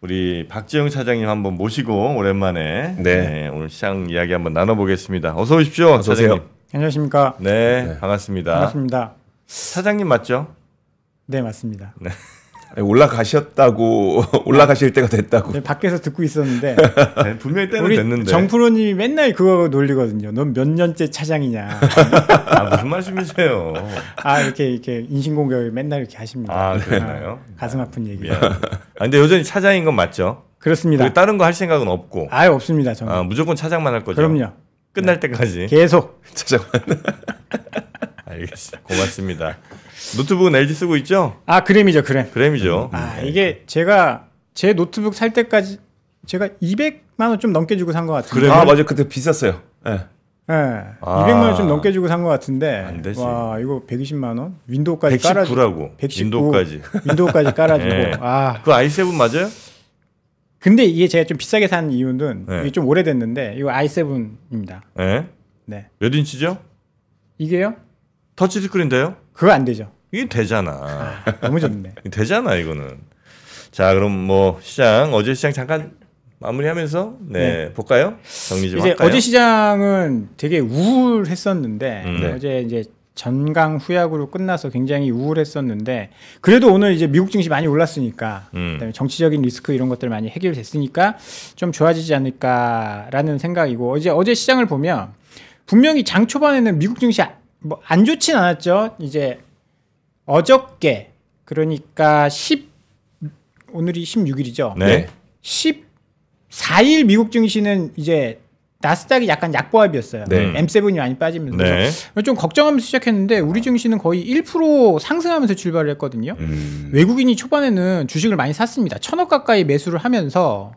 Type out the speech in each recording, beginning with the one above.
우리 박재용 차장님 한번 모시고 오랜만에 네, 오늘 시장 이야기 한번 나눠보겠습니다. 어서 오십시오. 어서 오세요. 차장님. 안녕하십니까. 네, 반갑습니다. 반갑습니다. 차장님 맞죠? 네, 맞습니다. 네. 올라가셨다고 올라가실 때가 됐다고. 네, 밖에서 듣고 있었는데 네, 분명히 때는 우리 됐는데. 정프로님이 맨날 그거 놀리거든요. 넌 몇 년째 차장이냐. 아, 무슨 말씀이세요? 아 이렇게 인신공격을 맨날 이렇게 하십니다. 아, 그랬나요? 가슴 아픈 얘기. 아, 근데 여전히 차장인 건 맞죠? 그렇습니다. 다른 거 할 생각은 없고. 아예 없습니다. 저는. 아, 무조건 차장만 할 거죠? 그럼요. 끝날 때까지. 계속. 차장만. 알겠습니다. 고맙습니다. 노트북은 LG 쓰고 있죠? 아 그램이죠, 그램. 그램이죠. 아 이게 제가 제 노트북 살 때까지 제가 200만 원 좀 넘게 주고 산 것 같은데. 아 맞아요. 그때 비쌌어요. 네. 네, 200만 원 좀 넘게 주고 산 것 같은데. 안 되지. 와 이거 120만 원? 윈도우까지 깔아주고. 119라고. 119. 윈도우까지. 윈도우까지 깔아주고. 네. 아. 그거 i7 맞아요? 근데 이게 제가 좀 비싸게 산 이유는 네. 이게 좀 오래됐는데 이거 i7입니다. 네. 네. 몇 인치죠? 이게요? 터치 스크린 돼요? 그거 안 되죠. 이게 되잖아. 너무 좋네. 되잖아 이거는. 자 그럼 뭐 시장 어제 시장 잠깐 마무리하면서 네. 볼까요? 정리 좀 이제 할까요? 어제 시장은 되게 우울했었는데 네. 어제 이제 전강 후약으로 끝나서 굉장히 우울했었는데 그래도 오늘 이제 미국 증시 많이 올랐으니까 그다음에 정치적인 리스크 이런 것들 많이 해결됐으니까 좀 좋아지지 않을까라는 생각이고 어제 시장을 보면 분명히 장 초반에는 미국 증시 뭐 안 좋진 않았죠. 이제 어저께 그러니까 오늘이 16일이죠. 네. 14일 미국 증시는 이제 나스닥이 약간 약보합이었어요. 네. M7이 많이 빠지면서 네. 좀 걱정하면서 시작했는데 우리 증시는 거의 1% 상승하면서 출발을 했거든요. 외국인이 초반에는 주식을 많이 샀습니다. 1,000억 가까이 매수를 하면서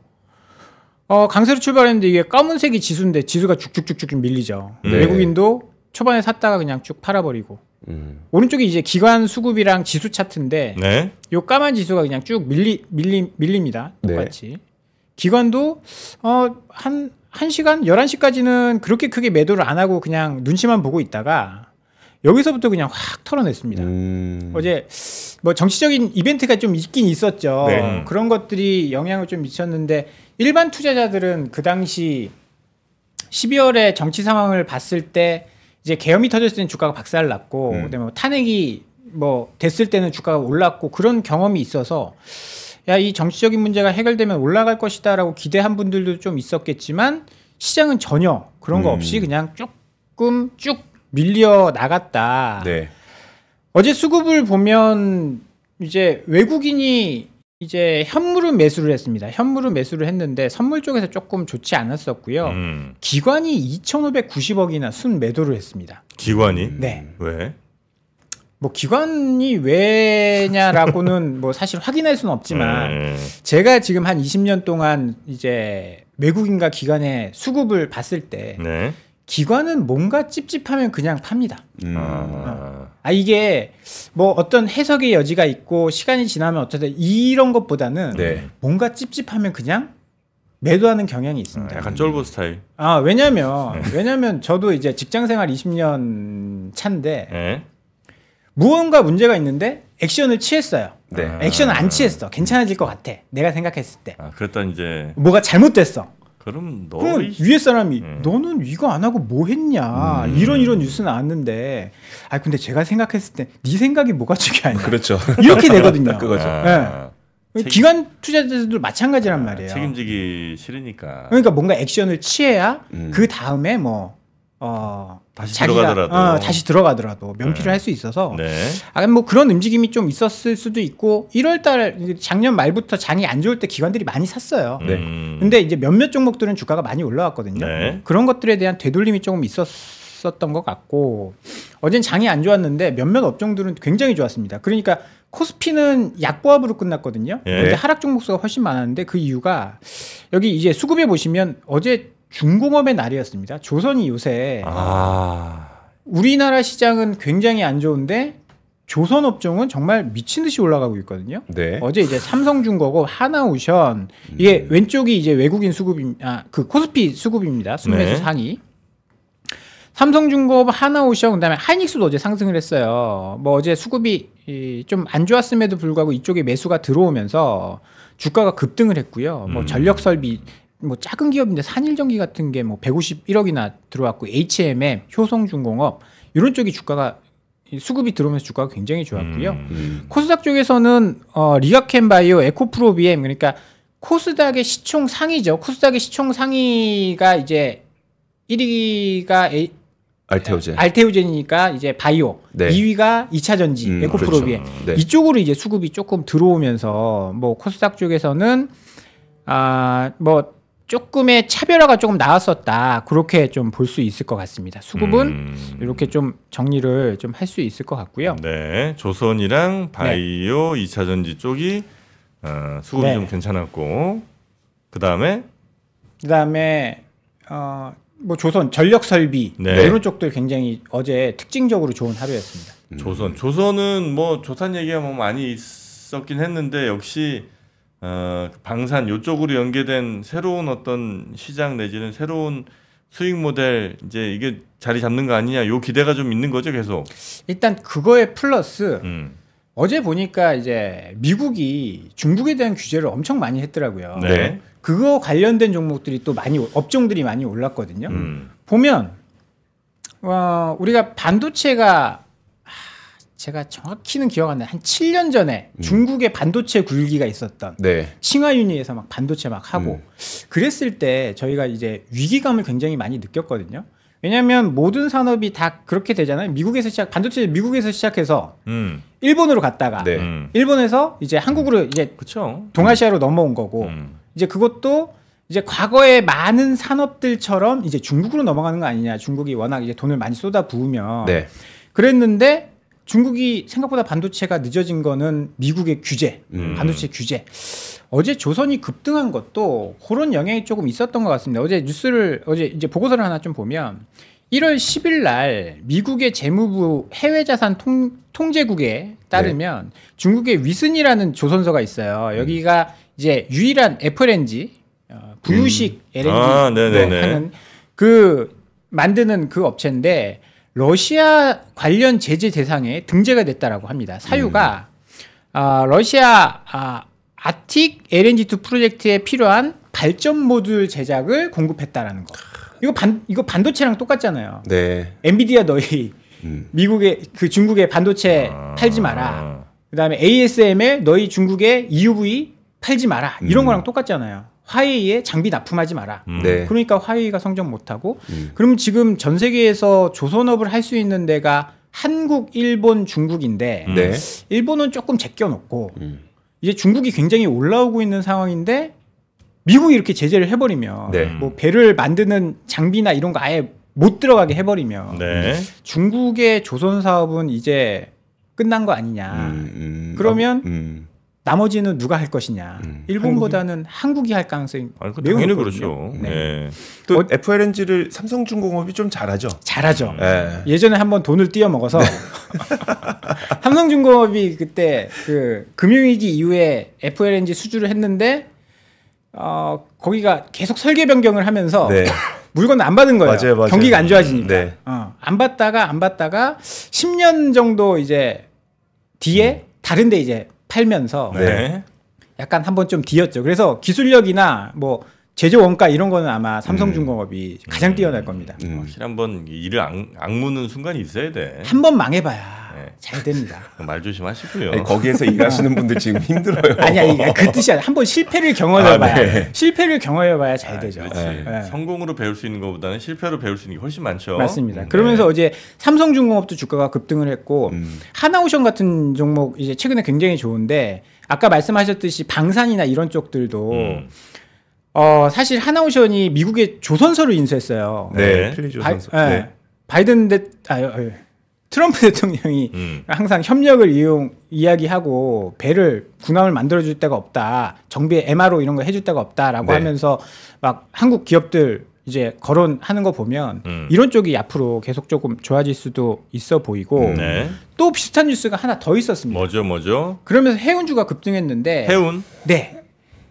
강세로 출발했는데 이게 검은색이 지수인데 지수가 쭉쭉쭉쭉 밀리죠. 네. 외국인도 초반에 샀다가 그냥 쭉 팔아버리고 오른쪽이 이제 기관 수급이랑 지수 차트인데 네. 요 까만 지수가 그냥 쭉 밀립니다. 똑같이. 네. 기관도 한 1시간 11시까지는 그렇게 크게 매도를 안 하고 그냥 눈치만 보고 있다가 여기서부터 그냥 확 털어냈습니다. 어제 뭐 정치적인 이벤트가 좀 있긴 있었죠. 네. 그런 것들이 영향을 좀 미쳤는데 일반 투자자들은 그 당시 12월에 정치 상황을 봤을 때 이제 계엄이 터졌을 때는 주가가 박살났고 그다음에 뭐 탄핵이 뭐 됐을 때는 주가가 올랐고 그런 경험이 있어서 야, 이 정치적인 문제가 해결되면 올라갈 것이다라고 기대한 분들도 좀 있었겠지만 시장은 전혀 그런 거 없이 그냥 조금 쭉 밀려 나갔다. 네. 어제 수급을 보면 이제 외국인이 이제 현물은 매수를 했습니다. 현물은 매수를 했는데 선물 쪽에서 조금 좋지 않았었고요. 기관이 2,590억이나 순 매도를 했습니다. 기관이? 네. 왜? 뭐 기관이 왜냐라고는 뭐 사실 확인할 수는 없지만 제가 지금 한 20년 동안 이제 외국인과 기관의 수급을 봤을 때 네. 기관은 뭔가 찝찝하면 그냥 팝니다. 이게 뭐 어떤 해석의 여지가 있고 시간이 지나면 어쩌다 이런 것보다는 네. 뭔가 찝찝하면 그냥 매도하는 경향이 있습니다. 약간 쫄보 스타일. 왜냐면 저도 이제 직장 생활 20년 차인데 네. 무언가 문제가 있는데 액션을 취했어요. 네. 액션을 안 취했어. 괜찮아질 것 같아. 내가 생각했을 때. 그랬다 이제. 뭐가 잘못됐어. 그럼 그럼 위에 사람이 너는 이거 안 하고 뭐 했냐. 이런 뉴스 나왔는데 근데 제가 생각했을 때 네 생각이 뭐가 중요하냐. 그렇죠. 이렇게 되거든요. 그거죠. 네. 기관 투자자들도 마찬가지란 말이에요. 책임지기 싫으니까. 그러니까 뭔가 액션을 취해야 그 다음에 다시 자기가 들어가더라도. 다시 들어가더라도 면피를 할 수 있어서 네. 뭐 그런 움직임이 좀 있었을 수도 있고 1월달 작년 말부터 장이 안 좋을 때 기관들이 많이 샀어요. 네. 근데 이제 몇몇 종목들은 주가가 많이 올라왔거든요. 네. 그런 것들에 대한 되돌림이 조금 있었던 것 같고 어젠 장이 안 좋았는데 몇몇 업종들은 굉장히 좋았습니다. 그러니까 코스피는 약보합으로 끝났거든요. 예. 근데 하락 종목 수가 훨씬 많았는데 그 이유가 여기 이제 수급에 보시면 어제 중공업의 날이었습니다. 조선이 요새 우리나라 시장은 굉장히 안 좋은데 조선 업종은 정말 미친 듯이 올라가고 있거든요. 네. 어제 이제 삼성중공업, 하나오션 이게 왼쪽이 이제 외국인 그 코스피 수급입니다. 순매수 네. 상위. 삼성중공업, 하나오션, 그다음에 하이닉스도 어제 상승을 했어요. 뭐 어제 수급이 좀 안 좋았음에도 불구하고 이쪽에 매수가 들어오면서 주가가 급등을 했고요. 뭐 전력 설비 뭐 작은 기업인데 산일전기 같은 게 뭐 151억이나 들어왔고 HMM, 효성중공업 이런 쪽이 주가가 수급이 들어오면서 주가가 굉장히 좋았고요. 코스닥 쪽에서는 리아켐바이오, 에코프로비엠 그러니까 코스닥의 시총 상위죠. 코스닥의 시총 상위가 이제 1위가 알테오젠이니까 이제 바이오, 네. 2위가 2차전지, 에코프로비엠. 그렇죠. 네. 이쪽으로 이제 수급이 조금 들어오면서 뭐 코스닥 쪽에서는 뭐 조금의 차별화가 조금 나왔었다. 그렇게 좀 볼 수 있을 것 같습니다. 수급은 이렇게 좀 정리를 좀 할 수 있을 것 같고요. 네, 조선이랑 바이오, 2차전지 쪽이 수급이 네. 좀 괜찮았고 그다음에 뭐 조선 전력 설비 네. 이런 쪽들 굉장히 어제 특징적으로 좋은 하루였습니다. 조선은 뭐 조선 얘기가 뭐 많이 있었긴 했는데 역시 방산 요쪽으로 연계된 새로운 어떤 시장 내지는 새로운 수익 모델 이제 이게 자리 잡는 거 아니냐 요 기대가 좀 있는 거죠 계속. 일단 그거에 플러스 어제 보니까 이제 미국이 중국에 대한 규제를 엄청 많이 했더라고요. 네. 그거 관련된 종목들이 또 많이 업종들이 많이 올랐거든요. 보면 우리가 반도체가 제가 정확히는 기억 안 나요. 한 7년 전에 중국의 반도체 굴기가 있었던 네. 칭화윤리에서 막 반도체 막 하고 그랬을 때 저희가 이제 위기감을 굉장히 많이 느꼈거든요. 왜냐하면 모든 산업이 다 그렇게 되잖아요. 반도체 미국에서 시작해서 일본으로 갔다가 네. 일본에서 이제 한국으로 이제 그렇죠. 동아시아로 넘어온 거고 이제 그것도 이제 과거의 많은 산업들처럼 이제 중국으로 넘어가는 거 아니냐. 중국이 워낙 이제 돈을 많이 쏟아 부으면 네. 그랬는데 중국이 생각보다 반도체가 늦어진 거는 미국의 규제, 반도체 규제. 어제 조선이 급등한 것도 그런 영향이 조금 있었던 것 같습니다. 어제 이제 보고서를 하나 좀 보면 1월 10일 날 미국의 재무부 해외자산 통제국에 따르면 중국의 위슨이라는 조선소가 있어요. 여기가 이제 유일한 FLNG, 부유식 LNG 하는 만드는 그 업체인데 러시아 관련 제재 대상에 등재가 됐다라고 합니다. 사유가 러시아 아틱 LNG2 프로젝트에 필요한 발전 모듈 제작을 공급했다라는 거. 이거 반도체랑 똑같잖아요. 네. 엔비디아 너희 미국의 그 중국에 반도체 팔지 마라. 그다음에 ASML 너희 중국에 EUV 팔지 마라. 이런 거랑 똑같잖아요. 화웨이에 장비 납품하지 마라. 네. 그러니까 화웨이가 성장 못하고 그럼 지금 전 세계에서 조선업을 할 수 있는 데가 한국, 일본, 중국인데 네. 일본은 조금 제껴놓고 이제 중국이 굉장히 올라오고 있는 상황인데 미국이 이렇게 제재를 해버리면 네. 뭐 배를 만드는 장비나 이런 거 아예 못 들어가게 해버리면 네. 중국의 조선 사업은 이제 끝난 거 아니냐. 그러면 나머지는 누가 할 것이냐. 일본보다는 한국이 할 가능성이 매우 당연히 높거든요. 그렇죠. 네. 네. 또 FLNG를 삼성중공업이 좀 잘하죠. 잘하죠. 네. 예전에 한번 돈을 띄워 먹어서 삼성중공업이 그때 그 금융위기 이후에 FLNG 수주를 했는데 거기가 계속 설계 변경을 하면서 네. 물건 안 받은 거예요. 맞아요. 경기가 안 좋아지니까. 네. 안 받다가 10년 정도 이제 뒤에 다른데 이제 팔면서 네. 약간 한번 좀 뒤였죠. 그래서 기술력이나 뭐 제조 원가 이런 거는 아마 삼성중공업이 가장 뛰어날 겁니다. 확실히 한번 일을 악무는 순간이 있어야 돼. 한 번 망해봐야 네. 잘 됩니다. 말 조심하시고요. 아니, 거기에서 일하시는 분들 지금 힘들어요. 아니야, 그 뜻이 아니라 한번 실패를 경험해봐야 네. 실패를 경험해봐야 잘 되죠. 그렇지. 네. 성공으로 배울 수 있는 것보다는 실패로 배울 수 있는 게 훨씬 많죠. 맞습니다. 그러면서 어제 삼성중공업도 주가가 급등을 했고 하나오션 같은 종목 이제 최근에 굉장히 좋은데 아까 말씀하셨듯이 방산이나 이런 쪽들도 사실 하나오션이 미국의 조선소를 인수했어요. 네. 필리조 선수. 네. 트럼프 대통령이 항상 협력을 이야기하고 배를 군함을 만들어줄 데가 없다. 정비에 MRO 이런 거 해줄 데가 없다라고 네. 하면서 막 한국 기업들 이제 거론하는 거 보면 이런 쪽이 앞으로 계속 조금 좋아질 수도 있어 보이고 네. 또 비슷한 뉴스가 하나 더 있었습니다. 뭐죠? 그러면서 해운주가 급등했는데 해운. 네.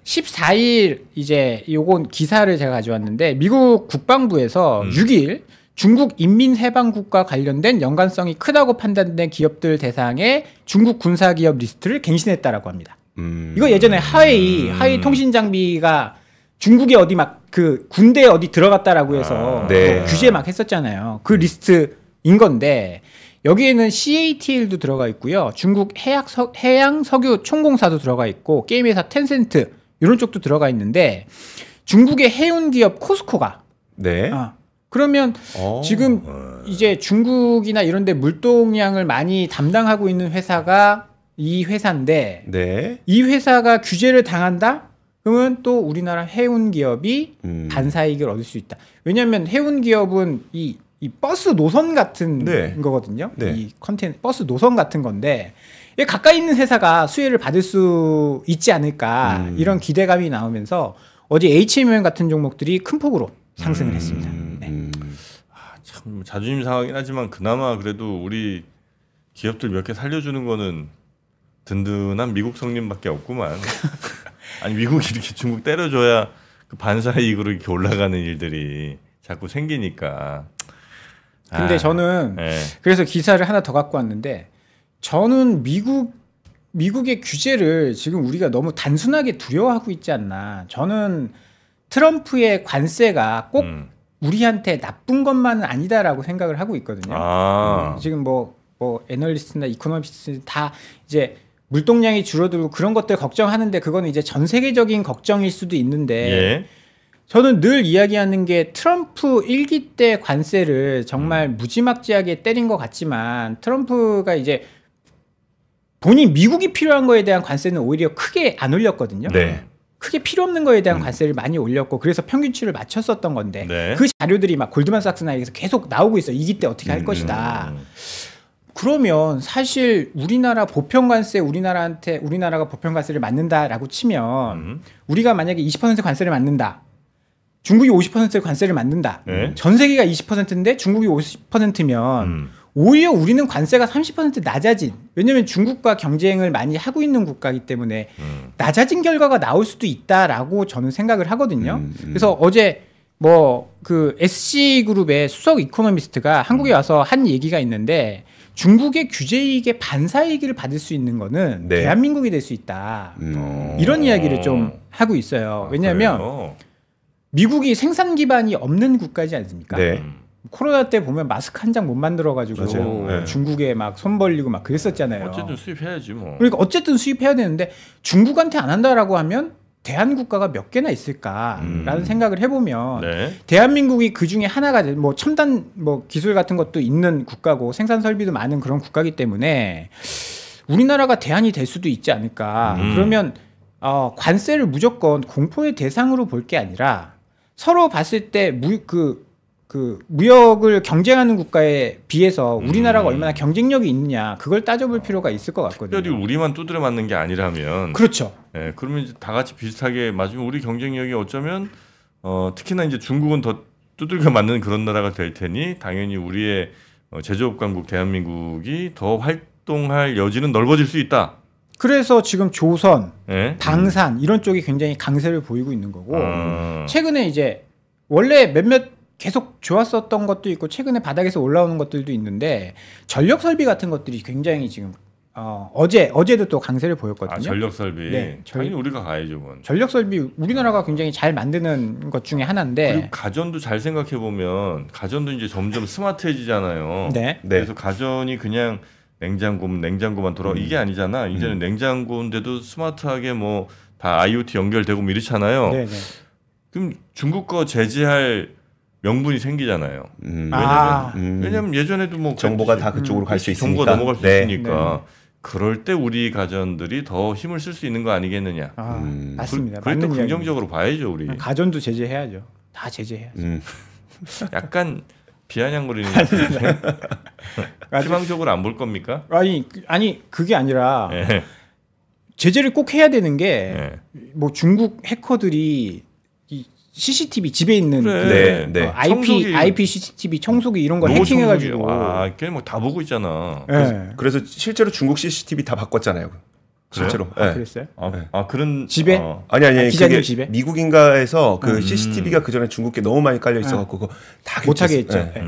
14일 이제 요건 기사를 제가 가져왔는데 미국 국방부에서 6일 중국 인민해방국과 관련된 연관성이 크다고 판단된 기업들 대상의 중국 군사기업 리스트를 갱신했다라고 합니다. 이거 예전에 하웨이 통신 장비가 중국에 어디 막 그 군대에 어디 들어갔다라고 해서 네. 규제 막 했었잖아요. 그 리스트인 건데 여기에는 CATL도 들어가 있고요. 중국 해양 석유 총공사도 들어가 있고 게임 회사 텐센트 이런 쪽도 들어가 있는데 중국의 해운 기업 코스코가 네. 그러면 지금 이제 중국이나 이런 데 물동량을 많이 담당하고 있는 회사가 이 회사인데 네. 이 회사가 규제를 당한다? 그러면 또 우리나라 해운 기업이 반사이익을 얻을 수 있다. 왜냐하면 해운 기업은 이 버스 노선 같은 네. 거거든요. 네. 이 버스 노선 같은 건데 가까이 있는 회사가 수혜를 받을 수 있지 않을까 이런 기대감이 나오면서 어제 HMM 같은 종목들이 큰 폭으로 상승을 했습니다. 네. 참 자존심 상하긴 하지만 그나마 그래도 우리 기업들 몇 개 살려주는 거는 든든한 미국 성님밖에 없구만. 아니 미국이 이렇게 중국 때려줘야 그 반사이익으로 이렇게 올라가는 일들이 자꾸 생기니까. 근데 저는 네. 그래서 기사를 하나 더 갖고 왔는데 저는 미국의 규제를 지금 우리가 너무 단순하게 두려워하고 있지 않나. 저는 트럼프의 관세가 꼭 우리한테 나쁜 것만은 아니다라고 생각을 하고 있거든요. 지금 뭐 애널리스트나 이코노미스트 다 이제 물동량이 줄어들고 그런 것들 걱정하는데 그거는 이제 전 세계적인 걱정일 수도 있는데 예. 저는 늘 이야기하는 게 트럼프 1기 때 관세를 정말 무지막지하게 때린 것 같지만 트럼프가 이제 본인 미국이 필요한 거에 대한 관세는 오히려 크게 안 올렸거든요. 네. 크게 필요 없는 거에 대한 관세를 많이 올렸고 그래서 평균치를 맞췄었던 건데 네. 그 자료들이 막 골드만삭스나 여기서 계속 나오고 있어요. 2기 때 어떻게 할 것이다. 그러면 사실 우리나라 보편관세 우리나라가 보편관세를 맞는다라고 치면 우리가 만약에 20% 관세를 맞는다. 중국이 50% 관세를 맞는다. 네. 전 세계가 20%인데 중국이 50%면 오히려 우리는 관세가 30% 낮아진. 왜냐하면 중국과 경쟁을 많이 하고 있는 국가이기 때문에 낮아진 결과가 나올 수도 있다라고 저는 생각을 하거든요. 그래서 어제 그 SC그룹의 수석 이코노미스트가 한국에 와서 한 얘기가 있는데 중국의 규제이익의 반사이익을 받을 수 있는 거는 네. 대한민국이 될 수 있다. 이런 이야기를 좀 하고 있어요. 왜냐하면 그래요? 미국이 생산 기반이 없는 국가지 않습니까? 네. 코로나 때 보면 마스크 한 장 못 만들어가지고 맞아요. 네. 중국에 막 손 벌리고 막 그랬었잖아요. 어쨌든 수입해야지 뭐. 그러니까 어쨌든 수입해야 되는데 중국한테 안 한다라고 하면 대한 국가가 몇 개나 있을까라는 생각을 해보면 네. 대한민국이 그 중에 하나가 뭐 첨단 뭐 기술 같은 것도 있는 국가고 생산 설비도 많은 그런 국가이기 때문에 우리나라가 대안이 될 수도 있지 않을까. 그러면 관세를 무조건 공포의 대상으로 볼 게 아니라 서로 봤을 때 무역을 경쟁하는 국가에 비해서 우리나라가 얼마나 경쟁력이 있느냐 그걸 따져볼 필요가 있을 것 같거든요. 특별히 우리만 두드려 맞는 게 아니라면. 그렇죠. 예, 그러면 이제 다 같이 비슷하게 맞으면 우리 경쟁력이 어쩌면 특히나 이제 중국은 더 두들겨 맞는 그런 나라가 될 테니 당연히 우리의 제조업 강국 대한민국이 더 활동할 여지는 넓어질 수 있다. 그래서 지금 조선, 예? 방산 이런 쪽이 굉장히 강세를 보이고 있는 거고 최근에 이제 원래 몇몇 계속 좋았었던 것도 있고 최근에 바닥에서 올라오는 것들도 있는데 전력 설비 같은 것들이 굉장히 지금 어제도 또 강세를 보였거든요. 전력 설비. 네, 당연히 우리가 가야죠, 뭐. 전력 설비 우리나라가 굉장히 잘 만드는 것 중에 하나인데. 그리고 가전도 잘 생각해 보면 가전도 이제 점점 스마트해지잖아요. 네. 그래서 가전이 그냥 냉장고만 돌아 이게 아니잖아. 이제는 냉장고인데도 스마트하게 뭐 다 IoT 연결되고 뭐 이렇잖아요. 네. 그럼 중국 거 제재할 명분이 생기잖아요. 왜냐면 예전에도 뭐 정보가 다 그쪽으로 갈 수 있으니까. 정보가 넘어갈 수 네. 있으니까 그럴 때 우리 가전들이 더 힘을 쓸 수 있는 거 아니겠느냐. 맞습니다. 그걸 또 맞는 긍정적으로 봐야죠, 우리. 가전도 제재해야죠. 다 제재해야죠. 약간 비아냥거리는 희망적으로 안 볼 겁니까? 아니 그게 아니라 네. 제재를 꼭 해야 되는 게 뭐 중국 해커들이 이 CCTV 집에 있는 그래. 네. IP CCTV 청소기 이런 거 해킹해가지고 걔네 뭐 다 보고 있잖아. 네. 그래서 실제로 중국 CCTV 다 바꿨잖아요. 실제로. 네. 그랬어요? 그런 집에? 아니 기자님 그게 집에? 미국인가에서 그 CCTV가 그 전에 중국에 너무 많이 깔려 있어갖고 그거 다 못하게 했죠. 네.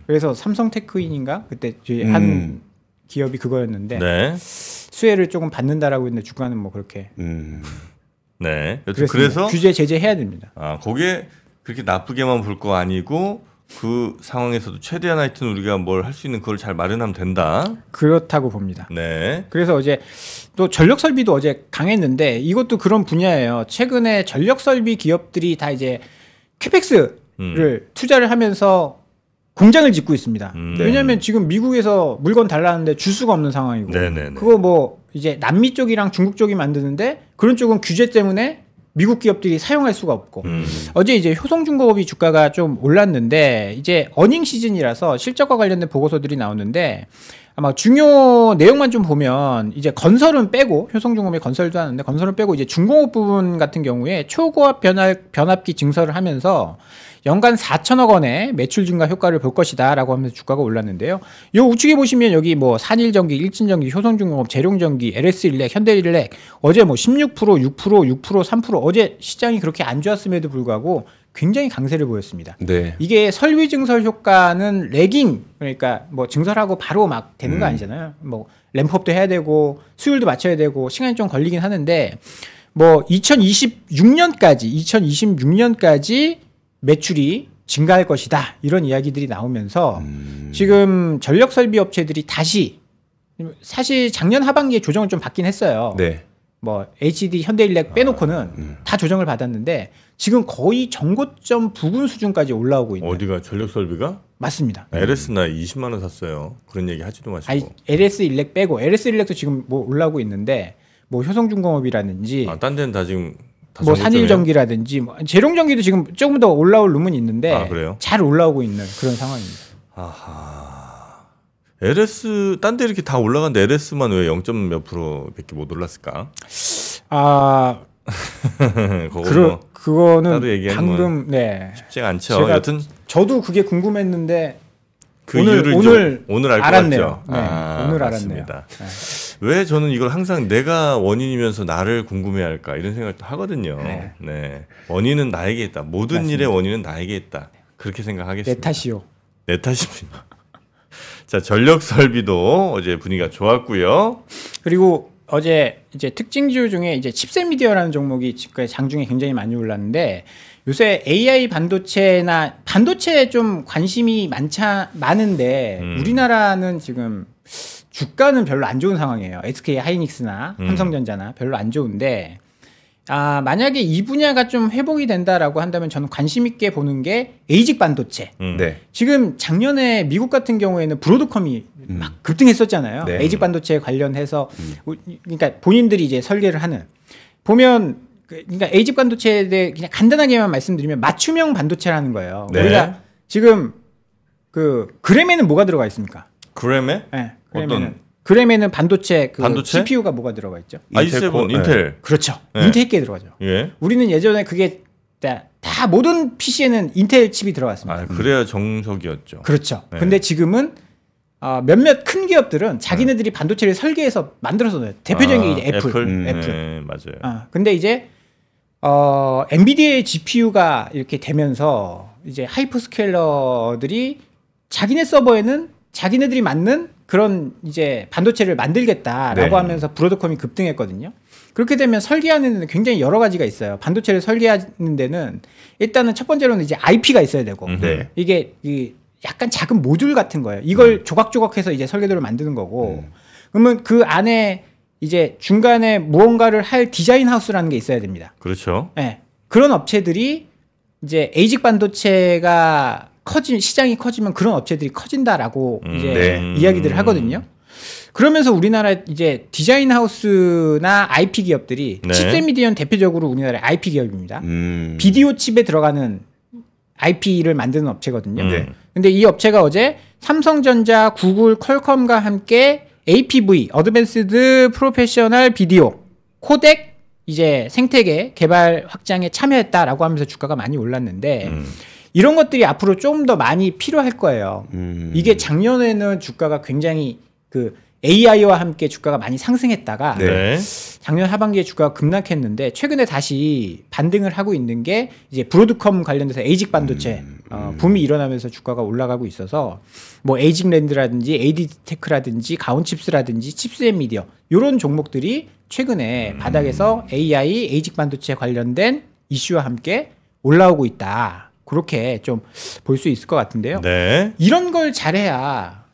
그래서 삼성 테크인인가 그때 한 기업이 그거였는데 네. 수혜를 조금 받는다라고 했는데 주가는 뭐 그렇게 네. 여튼 그랬습니다. 그래서 규제 제재해야 됩니다. 그게 그렇게 나쁘게만 볼 거 아니고 그 상황에서도 최대한 하여튼 우리가 뭘 할 수 있는 그걸 잘 마련하면 된다. 그렇다고 봅니다. 네. 그래서 어제 또 전력 설비도 어제 강했는데 이것도 그런 분야예요. 최근에 전력 설비 기업들이 다 이제 캐펙스를 투자를 하면서 공장을 짓고 있습니다. 왜냐하면 지금 미국에서 물건 달라는데 줄 수가 없는 상황이고 네네네. 그거 뭐 이제 남미 쪽이랑 중국 쪽이 만드는데 그런 쪽은 규제 때문에 미국 기업들이 사용할 수가 없고 어제 이제 효성중공업이 주가가 좀 올랐는데 이제 어닝 시즌이라서 실적과 관련된 보고서들이 나오는데 아마 중요 내용만 좀 보면 이제 건설은 빼고 효성중공업이 건설도 하는데 건설은 빼고 이제 중공업 부분 같은 경우에 초고압 변압기 증설을 하면서 연간 4천억 원의 매출 증가 효과를 볼 것이다라고 하면서 주가가 올랐는데요. 이 우측에 보시면 여기 뭐 산일전기, 일진전기, 효성중공업, 재룡전기, LS일렉, 현대일렉 어제 뭐 16%, 6%, 3% 어제 시장이 그렇게 안 좋았음에도 불구하고 굉장히 강세를 보였습니다. 네. 이게 설비 증설 효과는 레깅 그러니까 뭐 증설하고 바로 막 되는 거 아니잖아요. 뭐 램프업도 해야 되고 수율도 맞춰야 되고 시간이 좀 걸리긴 하는데 뭐 2026년까지 매출이 증가할 것이다 이런 이야기들이 나오면서 지금 전력 설비 업체들이 다시 사실 작년 하반기에 조정을 좀 받긴 했어요. 네. 뭐 HD 현대일렉 빼놓고는 다 조정을 받았는데 지금 거의 정고점 부근 수준까지 올라오고 있는. 어디가 전력 설비가? 맞습니다. LS 나 20만 원 샀어요. 그런 얘기 하지도 마시고. 아니 LS 일렉 빼고 LS 일렉도 지금 뭐 올라오고 있는데 뭐 효성중공업이라든지 딴 데는 다 지금 다 뭐 정고점이에요? 산일전기라든지 뭐 재룡전기도 지금 조금 더 올라올 룸은 있는데 그래요? 잘 올라오고 있는 그런 상황입니다. 아하. LS 딴 데 이렇게 다 올라갔는데 LS만 왜 0. 몇 %밖에 못 올랐을까? 그거는 따로 얘기하는 방금 네 쉽지가 않죠. 제가 여튼 저도 그게 궁금했는데 그 이유를 오늘 알 것 알았네요. 같죠. 네, 오늘 맞습니다. 알았네요. 네. 왜 저는 이걸 항상 내가 원인이면서 나를 궁금해할까 이런 생각도 하거든요. 네. 네. 원인은 나에게 있다. 모든 맞습니다. 일의 원인은 나에게 있다. 그렇게 생각하겠습니다. 내 탓이요. 내 탓입니다. 자, 전력 설비도 어제 분위기가 좋았고요. 그리고 어제 이제 특징주 중에 이제 칩셋 미디어라는 종목이 장중에 굉장히 많이 올랐는데 요새 AI 반도체나 반도체에 좀 관심이 많은데 우리나라는 지금 주가는 별로 안 좋은 상황이에요. SK 하이닉스나 삼성전자나 별로 안 좋은데 만약에 이 분야가 좀 회복이 된다라고 한다면 저는 관심 있게 보는 게 에이직 반도체. 네. 지금 작년에 미국 같은 경우에는 브로드컴이 막 급등했었잖아요. 네. 에이직 반도체 관련해서 그러니까 본인들이 이제 설계를 하는 보면 그러니까 에이직 반도체에 대해 그냥 간단하게만 말씀드리면 맞춤형 반도체라는 거예요. 네. 우리가 지금 그 그램에는 뭐가 들어가 있습니까? 그램에? 네, 어떤? 그램에는 반도체 반도체? CPU가 뭐가 들어가 있죠? i7 인텔. 그렇죠. 네. 인텔께 들어가죠. 예. 우리는 예전에 그게 다 모든 PC에는 인텔 칩이 들어갔습니다. 그래야 정석이었죠. 그렇죠. 네. 근데 지금은 몇몇 큰 기업들은 자기네들이 반도체를 설계해서 만들어서 넣어요. 대표적인 게 이제 애플. 네, 맞아요. 근데 이제 엔비디아의 GPU가 이렇게 되면서 이제 하이퍼스케일러들이 자기네 서버에는 자기네들이 맞는 그런 이제 반도체를 만들겠다라고 네. 하면서 브로드컴이 급등했거든요. 그렇게 되면 설계하는 데는 굉장히 여러 가지가 있어요. 반도체를 설계하는 데는 일단은 첫 번째로는 이제 IP가 있어야 되고 네. 이게 약간 작은 모듈 같은 거예요. 이걸 조각조각해서 이제 설계도를 만드는 거고 그러면 그 안에 이제 중간에 무언가를 할 디자인 하우스라는 게 있어야 됩니다. 그렇죠. 네. 그런 업체들이 이제 에이직 반도체가 시장이 커지면 그런 업체들이 커진다라고 이제 네. 이야기들을 하거든요. 그러면서 우리나라 이제 디자인 하우스나 IP 기업들이 네. 칩셋 미디어는 대표적으로 우리나라의 IP 기업입니다. 음. 비디오 칩에 들어가는 IP를 만드는 업체거든요. 네. 근데 이 업체가 어제 삼성전자, 구글, 퀄컴과 함께 APV, 어드밴스드 프로페셔널 비디오, 코덱 이제 생태계 개발 확장에 참여했다라고 하면서 주가가 많이 올랐는데 이런 것들이 앞으로 좀 더 많이 필요할 거예요. 이게 작년에는 주가가 굉장히 그 AI와 함께 주가가 많이 상승했다가 네. 작년 하반기에 주가가 급락했는데 최근에 다시 반등을 하고 있는 게 이제 브로드컴 관련돼서 에이직 반도체 붐이 일어나면서 주가가 올라가고 있어서 뭐 에이징랜드라든지 AD테크라든지 가온칩스라든지 칩스앤미디어 이런 종목들이 최근에 바닥에서 AI, 에이직 반도체 관련된 이슈와 함께 올라오고 있다. 그렇게 좀 볼 수 있을 것 같은데요. 네. 이런 걸 잘해야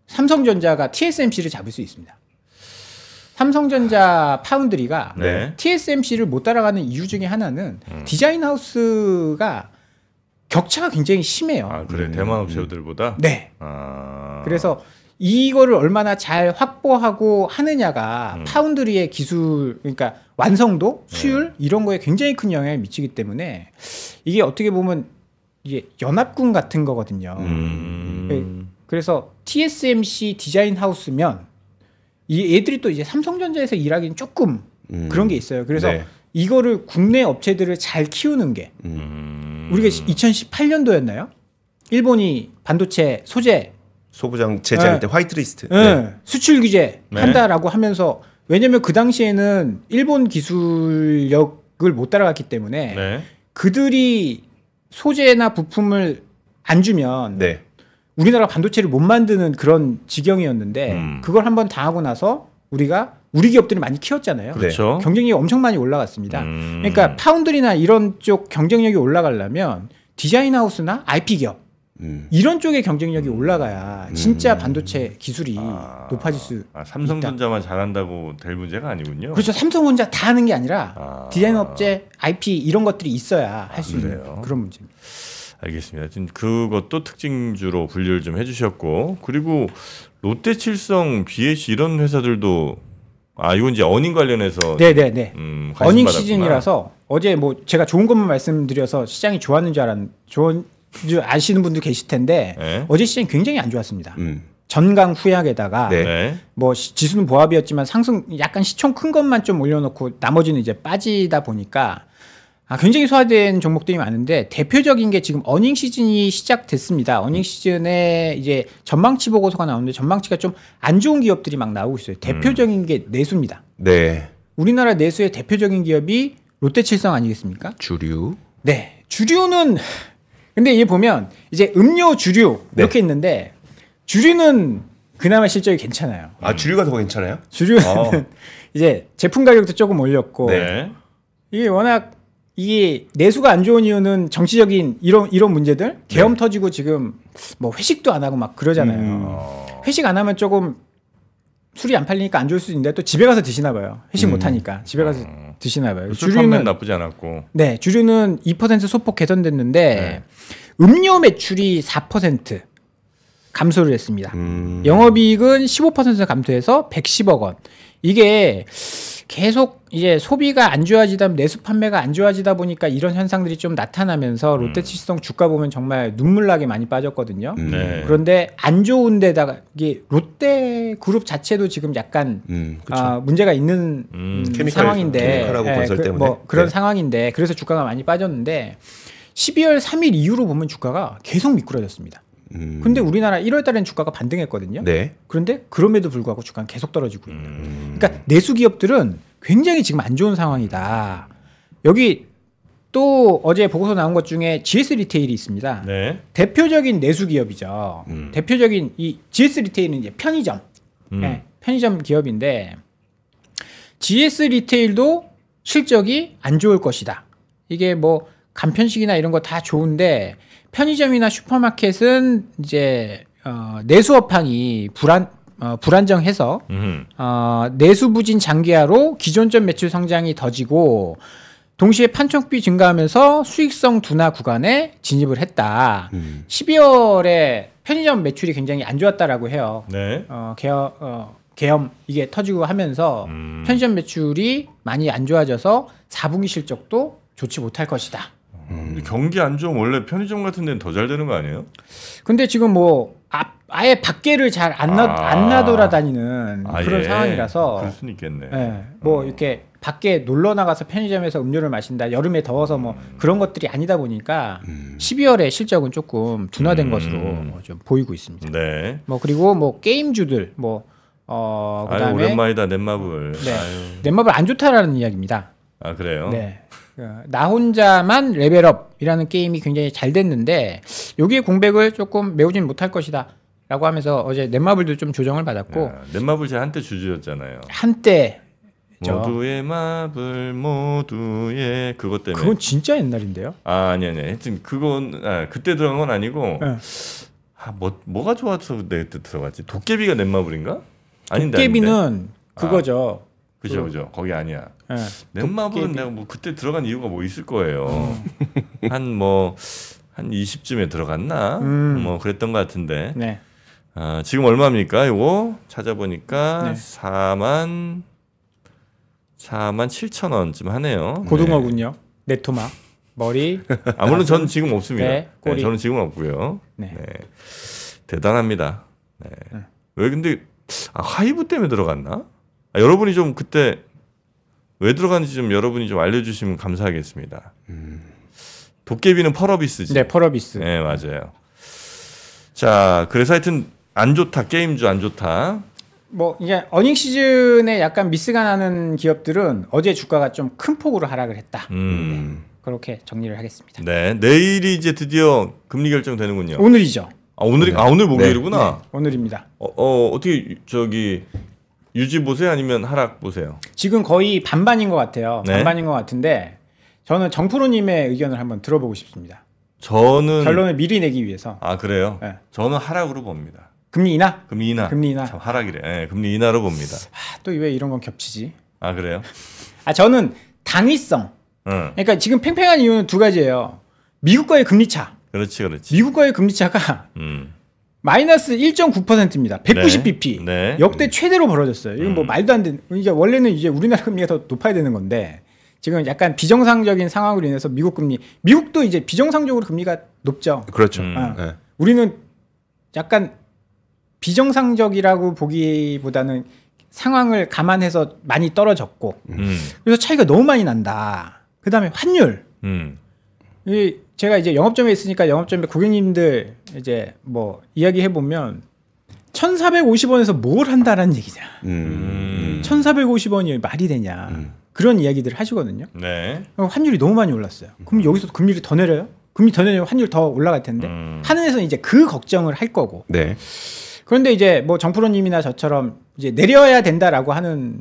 삼성전자가 TSMC를 잡을 수 있습니다. 삼성전자 파운드리가 네. TSMC를 못 따라가는 이유 중에 하나는 디자인 하우스가 격차가 굉장히 심해요. 아, 그래. 대만 업체들보다? 네. 아. 그래서 이거를 얼마나 잘 확보하고 하느냐가 파운드리의 기술, 그러니까 완성도, 수율 이런 거에 굉장히 큰 영향을 미치기 때문에 이게 어떻게 보면 이게 연합군 같은 거거든요. 그래서 TSMC 디자인 하우스면 이 애들이 또 이제 삼성전자에서 일하기는 조금 그런 게 있어요. 그래서 네. 이거를 국내 업체들을 잘 키우는 게 우리가 2018년도였나요? 일본이 반도체 소재 소부장 제자일 네. 때 화이트리스트. 네. 수출 규제 네. 한다라고 하면서 왜냐면 그 당시에는 일본 기술력을 못 따라갔기 때문에 네. 그들이 소재나 부품을 안 주면 네. 우리나라 반도체를 못 만드는 그런 지경이었는데 그걸 한번 당하고 나서 우리가 우리 기업들을 많이 키웠잖아요. 그렇죠. 경쟁력이 엄청 많이 올라갔습니다. 그러니까 파운드리나 이런 쪽 경쟁력이 올라가려면 디자인 하우스나 IP 기업 이런 쪽의 경쟁력이 올라가야 진짜 반도체 기술이 높아질 수 있다. 삼성전자만 잘한다고 될 문제가 아니군요. 그렇죠. 삼성전자 다 하는 게 아니라 디자인 아. 업체, IP 이런 것들이 있어야 할 수 있는 그래요? 그런 문제입니다. 알겠습니다. 지금 그것도 특징주로 분류를 좀 해주셨고, 그리고 롯데칠성, BH 이런 회사들도 이건 이제 어닝 관련해서 네네네. 관심 어닝 받았구나. 시즌이라서 어제 뭐 제가 좋은 것만 말씀드려서 시장이 좋았는 줄 좋은 줄 아시는 분도 계실 텐데 네. 어제 시장이 굉장히 안 좋았습니다. 전강 후약에다가 네. 네. 뭐 지수는 보합이었지만 상승 약간 시총 큰 것만 좀 올려놓고 나머지는 이제 빠지다 보니까 굉장히 소화된 종목들이 많은데 대표적인 게 지금 어닝 시즌이 시작됐습니다. 어닝 시즌에 이제 전망치 보고서가 나오는데 전망치가 좀 안 좋은 기업들이 막 나오고 있어요. 대표적인 게 내수입니다. 네. 우리나라 내수의 대표적인 기업이 롯데칠성 아니겠습니까? 주류. 네. 주류는 근데 이게 보면 이제 음료 주류 네. 이렇게 있는데 주류는 그나마 실적이 괜찮아요. 주류가 더 괜찮아요? 주류는 아. 이제 제품 가격도 조금 올렸고 네. 이게 워낙 이게 내수가 안 좋은 이유는 정치적인 이런 문제들 계엄 터지고 지금 뭐 회식도 안 하고 막 그러잖아요. 회식 안 하면 조금 술이 안 팔리니까 안 좋을 수도 있는데 또 집에 가서 드시나 봐요. 회식 못 하니까 집에 가서 드시나 봐요. 술 판매는 나쁘지 않았고. 네, 주류는 2% 소폭 개선됐는데 음료 매출이 4% 감소를 했습니다. 영업이익은 15% 감소해서 110억 원. 이게 계속 이제 소비가 안 좋아지다 내수 판매가 안 좋아지다 보니까 이런 현상들이 좀 나타나면서 롯데칠성 주가 보면 정말 눈물나게 많이 빠졌거든요. 네. 그런데 안 좋은 데다가 이게 롯데 그룹 자체도 지금 약간 그렇죠. 문제가 있는 상황인데 케미칼하고 건설 때문에. 뭐 그런 네. 상황인데 그래서 주가가 많이 빠졌는데 12월 3일 이후로 보면 주가가 계속 미끄러졌습니다. 근데 우리나라 1월 달에는 주가가 반등했거든요. 네. 그런데 그럼에도 불구하고 주가는 계속 떨어지고 있는. 그러니까 내수 기업들은 굉장히 지금 안 좋은 상황이다. 여기 또 어제 보고서 나온 것 중에 GS 리테일이 있습니다. 네. 대표적인 내수 기업이죠. 대표적인 이 GS 리테일은 이제 편의점, 네, 편의점 기업인데 GS 리테일도 실적이 안 좋을 것이다. 이게 뭐 간편식이나 이런 거 다 좋은데 편의점이나 슈퍼마켓은 이제 내수 업황이 불안정해서 내수 부진 장기화로 기존점 매출 성장이 더지고 동시에 판촉비 증가하면서 수익성 둔화 구간에 진입을 했다. 12월에 편의점 매출이 굉장히 안 좋았다라고 해요. 네. 계엄 이게 터지고 하면서 편의점 매출이 많이 안 좋아져서 4분기 실적도 좋지 못할 것이다. 경기 안 좋으면 원래 편의점 같은 데는 더 잘 되는 거 아니에요? 근데 지금 뭐 아예 밖에를 잘 안 나돌아다니는 그런 예. 상황이라서 그럴 수는 있겠네. 예, 뭐 이렇게 밖에 놀러 나가서 편의점에서 음료를 마신다 여름에 더워서 뭐 그런 것들이 아니다 보니까 12월에 실적은 조금 둔화된 것으로 좀 보이고 있습니다. 네. 뭐 그리고 뭐 게임주들 뭐 아유, 그다음에 오랜만이다 넷마블. 네. 아유. 넷마블 안 좋다라는 이야기입니다. 아 그래요? 네. 나 혼자만 레벨업 기업이라는 게임이 굉장히 잘 됐는데 여기에 공백을 조금 메우진 못할 것이다 라고 하면서 어제 넷마블도 좀 조정을 받았고 넷마블 제가 한때 주주였잖아요. 한때 모두의 마블 모두의 그것 때문에. 그건 진짜 옛날인데요. 아니. 하여튼 그건 그때 들어간 건 아니고 네. 뭐가 좋아서 내 그때 들어갔지? 도깨비가 넷마블인가? 아닌데. 도깨비는 그거죠. 그죠. 거기 아니야. 네. 넷마블은 도깨비. 내가 뭐 그때 들어간 이유가 뭐 있을 거예요. 한 20쯤에 들어갔나? 뭐 그랬던 것 같은데. 네. 지금 얼마입니까? 이거 찾아보니까 네. 4만 7천 원쯤 하네요. 고등어군요. 네토마 머리. 물론 저는 지금 없습니다. 네, 꼬리. 저는 지금 없고요. 네. 네. 대단합니다. 네. 왜 근데 하이브 때문에 들어갔나? 여러분이 좀 그때 왜 들어갔는지 좀 여러분이 좀 알려주시면 감사하겠습니다. 도깨비는 펄어비스지. 네, 펄어비스. 네, 맞아요. 자, 그래서 하여튼 안 좋다. 게임주 안 좋다. 뭐 이게 어닝 시즌에 약간 미스가 나는 기업들은 어제 주가가 좀 큰 폭으로 하락을 했다. 그렇게 정리를 하겠습니다. 네, 내일이 이제 드디어 금리 결정되는군요. 오늘이죠. 오늘 목요일이구나. 네, 오늘입니다. 어떻게 유지 보세요? 아니면 하락 보세요? 지금 거의 반반인 것 같아요. 네. 반반인 것 같은데 저는 정프로님의 의견을 한번 들어보고 싶습니다. 저는 결론을 미리 내기 위해서. 그래요? 네. 저는 하락으로 봅니다. 금리 인하? 금리 인하. 금리 인하. 참 하락이래. 네, 금리 인하로 봅니다. 또 왜 이런 건 겹치지? 그래요? 저는 당위성. 응. 그러니까 지금 팽팽한 이유는 두 가지예요. 미국과의 금리 차. 그렇지. 미국과의 금리 차가 음. 마이너스 1.9%입니다. 190bp. 네. 역대 최대로 벌어졌어요. 이건 뭐 말도 안 되는. 이제 원래는 이제 우리나라 금리가 더 높아야 되는 건데 지금 약간 비정상적인 상황으로 인해서 미국도 이제 비정상적으로 금리가 높죠. 그렇죠. 네. 우리는 약간 비정상적이라고 보기보다는 상황을 감안해서 많이 떨어졌고 그래서 차이가 너무 많이 난다. 그다음에 환율. 제가 이제 영업점에 있으니까 영업점에 고객님들 이제 뭐 이야기해 보면 1,450원에서 뭘 한다라는 얘기냐. 1,450원이 말이 되냐. 그런 이야기들을 하시거든요. 네. 환율이 너무 많이 올랐어요. 그럼 여기서 금리를 더 내려요? 금리 더 내려면 환율 더 올라갈 텐데 하늘에서는 이제 그 걱정을 할 거고. 네. 그런데 이제 뭐 정프로님이나 저처럼 이제 내려야 된다라고 하는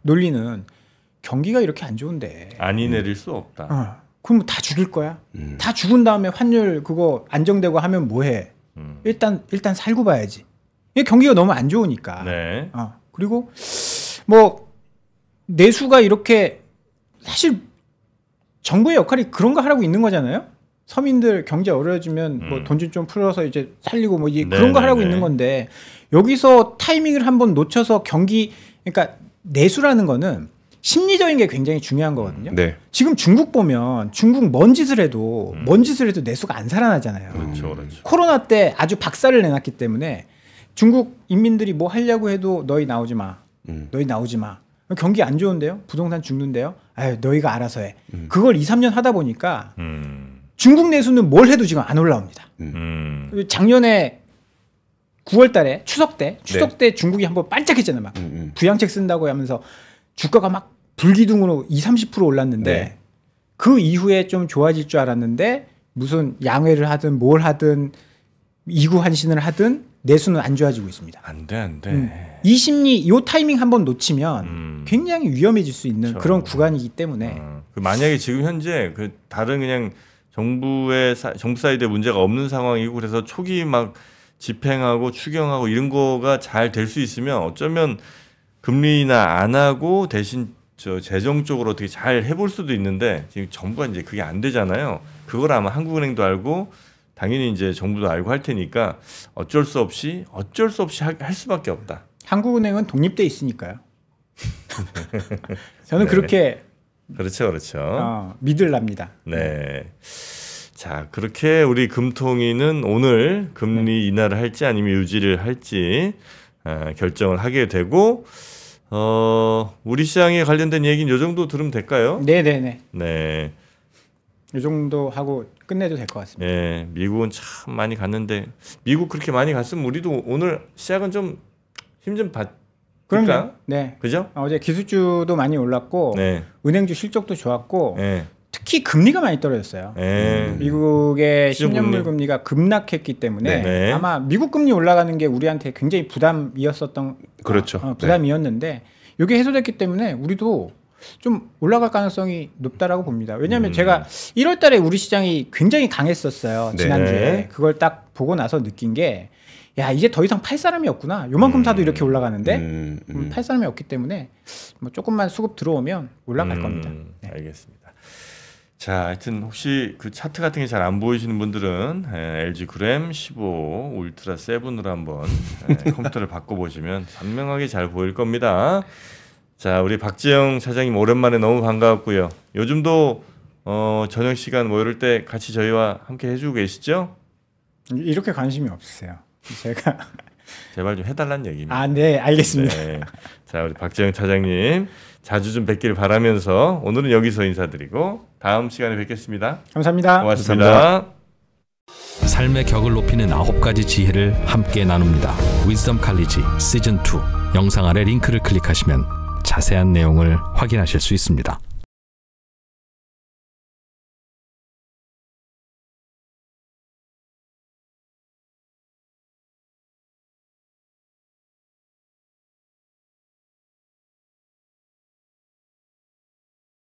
논리는 경기가 이렇게 안 좋은데 안이 내릴 수 없다. 그럼 다 죽일 거야? 다 죽은 다음에 환율 그거 안정되고 하면 뭐해? 일단 살고 봐야지. 이게 경기가 너무 안 좋으니까. 네. 그리고 뭐 내수가 이렇게 사실 정부의 역할이 그런 거 하라고 있는 거잖아요. 서민들 경제 어려워지면 뭐 돈 좀 풀어서 이제 살리고 뭐 그런 거 하라고 있는 건데 여기서 타이밍을 한번 놓쳐서 그러니까 내수라는 거는 심리적인 게 굉장히 중요한 거거든요. 네. 지금 중국 보면 중국 뭔 짓을 해도 내수가 안 살아나잖아요. 그렇죠. 코로나 때 아주 박살을 내놨기 때문에 중국 인민들이 뭐 하려고 해도 너희 나오지 마. 너희 나오지 마. 경기 안 좋은데요? 부동산 죽는데요? 너희가 알아서 해. 그걸 2, 3년 하다 보니까 중국 내수는 뭘 해도 지금 안 올라옵니다. 작년에 9월 달에 추석 때 중국이 한번 반짝했잖아요. 막 부양책 쓴다고 하면서 주가가 막 불기둥으로 20, 30% 올랐는데 네. 그 이후에 좀 좋아질 줄 알았는데 무슨 양회를 하든 뭘 하든 이구환신을 하든 내수는 안 좋아지고 있습니다. 안 돼. 이 심리, 이 타이밍 한번 놓치면 굉장히 위험해질 수 있는 그렇죠. 그런 구간이기 때문에 만약에 지금 현재 다른 그냥 정부 사이드에 문제가 없는 상황이고 그래서 초기 막 집행하고 추경하고 이런 거가 잘 될 수 있으면 어쩌면 금리 인하 안 하고 대신 재정 쪽으로 어떻게 잘 해볼 수도 있는데 지금 정부가 이제 그게 안 되잖아요. 그걸 아마 한국은행도 알고 당연히 이제 정부도 알고 할 테니까 어쩔 수 없이 할 수밖에 없다. 한국은행은 독립돼 있으니까요. 저는 그렇게 그렇죠. 믿을랍니다. 네. 자, 그렇게 우리 금통위는 오늘 금리 인하를 할지 아니면 유지를 할지 결정을 하게 되고 우리 시장에 관련된 얘기는 이 정도 들으면 될까요? 네네네. 네. 이 정도 하고 끝내도 될 것 같습니다. 네, 미국은 참 많이 갔는데 미국 그렇게 많이 갔으면 우리도 오늘 시작은 좀 힘 좀 받을까? 그럼요. 네. 그죠? 어제 기술주도 많이 올랐고 네. 은행주 실적도 좋았고 네. 특히 금리가 많이 떨어졌어요. 미국의 시중 10년물 금리가 급락했기 때문에 네. 아마 미국 금리 올라가는 게 우리한테 굉장히 부담이었었던 그렇죠. 부담이었는데 이게 해소됐기 때문에 우리도 좀 올라갈 가능성이 높다라고 봅니다. 왜냐하면 제가 1월 달에 우리 시장이 굉장히 강했었어요. 네. 지난주에. 그걸 딱 보고 나서 느낀 게 야, 이제 더 이상 팔 사람이 없구나. 요만큼 사도 이렇게 올라가는데 팔 사람이 없기 때문에 뭐 조금만 수급 들어오면 올라갈 겁니다. 네. 알겠습니다. 자, 하여튼 혹시 그 차트 같은 게 잘 안 보이시는 분들은 LG 그램 15 울트라 7으로 한번 컴퓨터를 바꿔보시면 선명하게 잘 보일 겁니다. 자, 우리 박지영 차장님 오랜만에 너무 반가웠고요. 요즘도 저녁 시간 뭐 이럴 때 같이 저희와 함께 해주고 계시죠? 이렇게 관심이 없으세요. 제가 제발 좀 해달라는 얘기입니다. 아, 네, 알겠습니다. 네. 자, 우리 박지영 차장님 자주 좀 뵙기를 바라면서 오늘은 여기서 인사드리고 다음 시간에 뵙겠습니다. 감사합니다. 고맙습니다. 감사합니다. 삶의 격을 높이는 9가지 지혜를 함께 나눕니다. 위즈덤 칼리지 시즌 2 영상 아래 링크를 클릭하시면 자세한 내용을 확인하실 수 있습니다.